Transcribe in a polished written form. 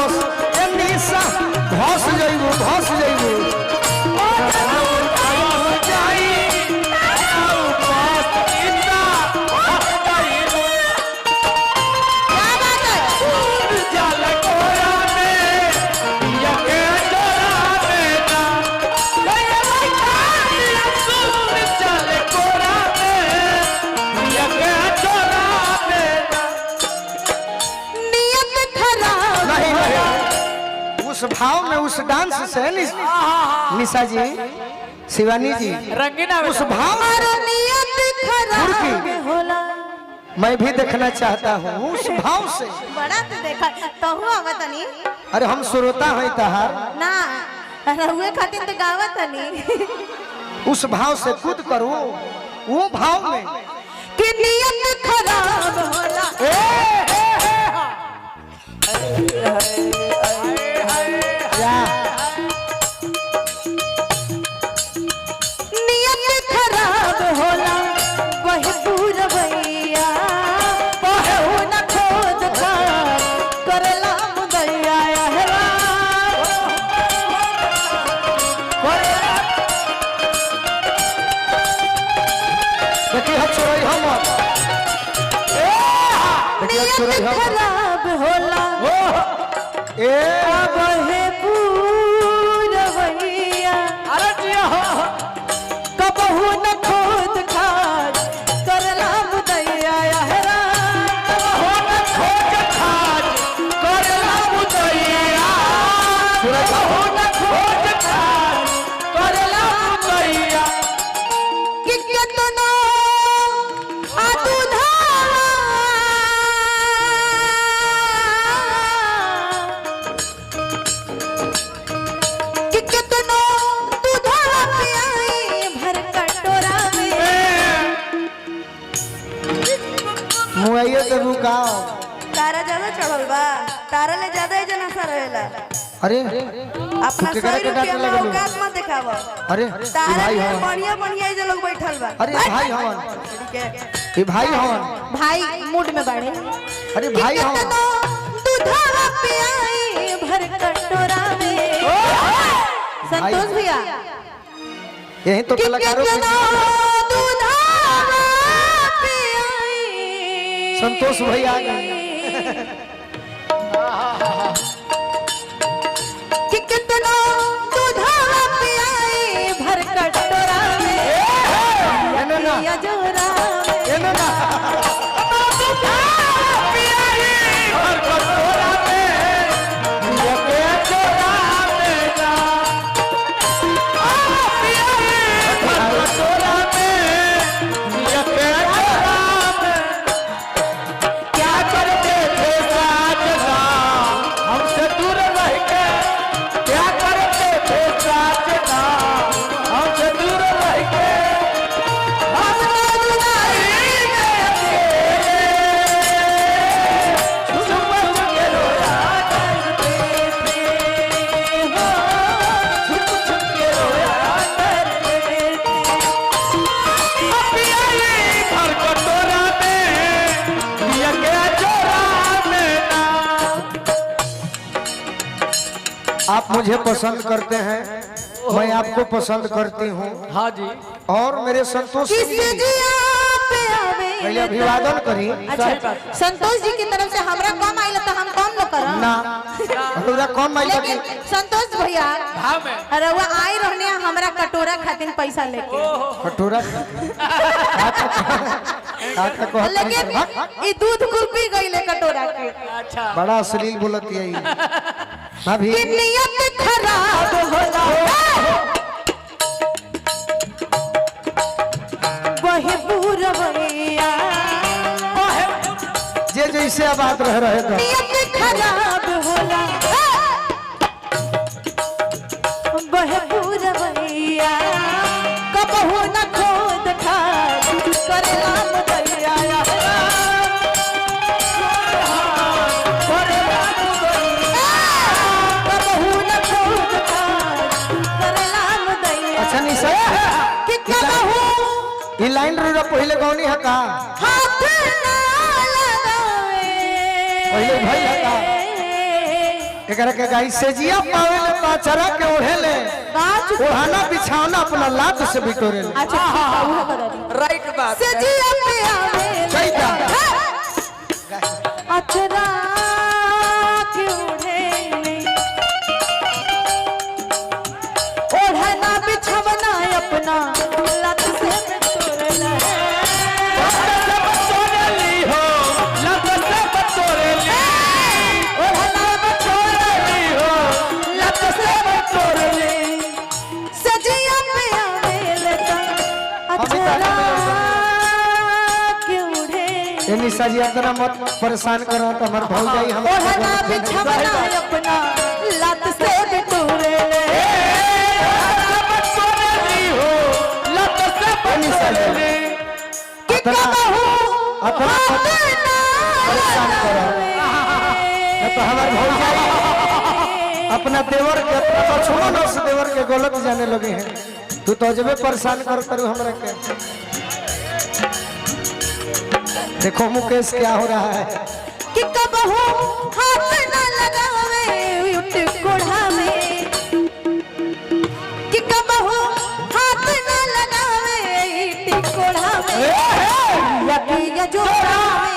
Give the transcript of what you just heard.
कहलस ए निशा धस जइबू धस जइबू उस भाव में उस डांस से निशा जी शिवानी जी रंगीना उस भाव मैं भी देखना चाहता हूँ उस भाव से बड़ा तो देखा तो हुआ तनी अरे हम श्रोता हैं तहार ना रहुए खातिर तो गावा तनी उस भाव से खुद करो वो भाव में कि नियत खराब होला नियत खराब होला वही पूरवैया वही न खोद करला मुदैया हेरा देखिए हाथ छोड़ाई हम नियत खराब होला ए वही पूरवैया अरे जिया कबहू न खोद खाद करला मुदैया हेरा हो न खोज खाज करला मुदैया हो न खोज खाज करला मुदैया कि केतना आदुधा कि केतना दूधा पियाई भर कटोरा में मुआइए तो रुकाओ तारा ज्यादा चढ़ल बा तारा ले ज्यादा जना सा रहेला अरे अपना तू केकरा 100 के डांटे रुपया में लगलू? औकात मत दिखावा अरे तारा भाई में हवन बढ़िया बढ़िया जे लोग बैठल बा अरे भाई हवन ये भाई हवन भाई मूड में बाड़े अरे भाई हवन दूधा पियाई भर कटोरा में संतोष भैया यही तो कलाकारों की दूधा पियाई संतोष भैया आ गए कि कितना दूधा पियाई भर कटोरा में एने ना या जोरा में एने ना क्या करते थे साजना हमसे दूर रह के क्या करते थे साजना हमसे दूर रह के हम जुदाई में अकेले छुप छुप के रोया करते थे हो छुप छुप के रोया करते थे अभी आई घर कटोरा में दिया गया चोरा में ना आप मुझे पसंद करते हैं मैं आपको पसंद करती हूँ हाँ जी और मेरे संतोष सिंह किसी जी जिया पे आवे पहले अभिवादन करी अच्छा संतोष जी की तरफ से हमरा कम आइल तो हम कम न करम ना हमरा कौन माइल लेकिन संतोष भैया भाव में अरे वो आई रहने हमरा कटोरा खातिर पैसा लेके कटोरा लेकिन ई दूध कुल्फी गईले कटोरा के अच्छा बड़ा अश्लील बोलती है ये भाभी कि नियत खराब होला वही पूरवैया जे जैसे आबाद रह रहे थे नियत खराब होला वही पूरवैया कबहू न खोद खाद करला मुदैया कबहू न खोद खाद करला मुदैया अच्छा निशा कि कबहू ये लाइन रो पहले कौन है का हाथ ना लगावे पहले भाई है का एकरा के गाई से जिया पावे ले पाचरा के ओढ़े ले बात ओढ़ाना बिछावना अपना लात से बिटोरे ले। अच्छा ठीक है वो बता दी राइट बात से जिया पे आवे सही था। अचरा के ओढ़े ओढ़ना बिछवना अपना लत से बिटोरे ले निशा जी अपना मत परेशान करो तो हमारे भौजाई हम ओढ़ना बिछवना अपना लत से बिटोरे ले निशा जी कि कबहू अपना परेशान करो तो हमारे भौजाई अपना देवर के अपना छोड़ो ना उस देवर के गलत जाने लगे हैं। तू तो जब परेशान कर करू हमरा के। देखो मुकेश क्या हो रहा है कि कबहू हाथ न लगावे उठ कोढ़ावे कि कबहू हाथ न लगावे इट कोढ़ावे या जोड़ावे